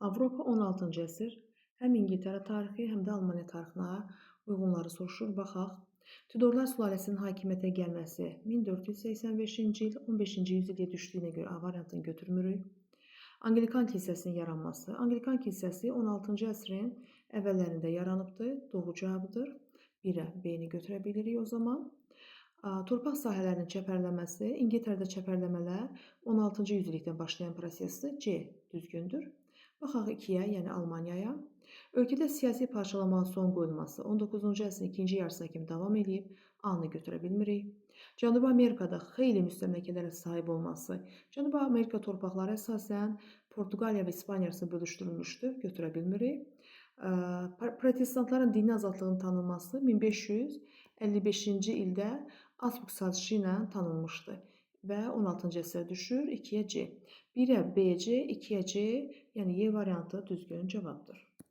Avropa 16-cı əsr həm İngiltərə tarixi, həm də Almaniya tarixinə uyğunları soruşur. Baxaq. Tudorlar sülaləsinin hakimiyyətə gəlməsi 1485-ci il, 15-ci yüzilliyə düşdüyünə görə A variantını götürmürük. Anglikan kilsəsinin yaranması. Anglikan kilsəsi 16-cı əsrin əvvəllərində yaranıbdır. Doğru cavabıdır. 1-ə B-ni götürə bilirik o zaman. Torpaq sahələrinin çəpərlənməsi. İngiltərədə çəpərləmələr 16-cı yüzillikdən başlayan prosesdir. C düzgündür. Baxaq 2-yə, yəni Almaniyaya. Ölkədə siyasi parçalanmanın son qoyulması 19-cu əsrin ikinci yarısına kimi davam edib. A-nı götürə bilmirik. Cənubi Amerikada xeyli müstəmləkələrə sahib olması. Cənubi Amerika torpaqları əsasən Portuqaliya və İspaniya arasında bölüşdürülmüşdür. Götürə bilmirik. Protestantların dini azadlığının tanınması 1555-ci ildə Asburq sazişi ilə tanınmışdı və 16-cı əsrə düşür. 2-yə C. 1-ə B, C, 2-yə C, yəni E variantı düzgün cavabdır.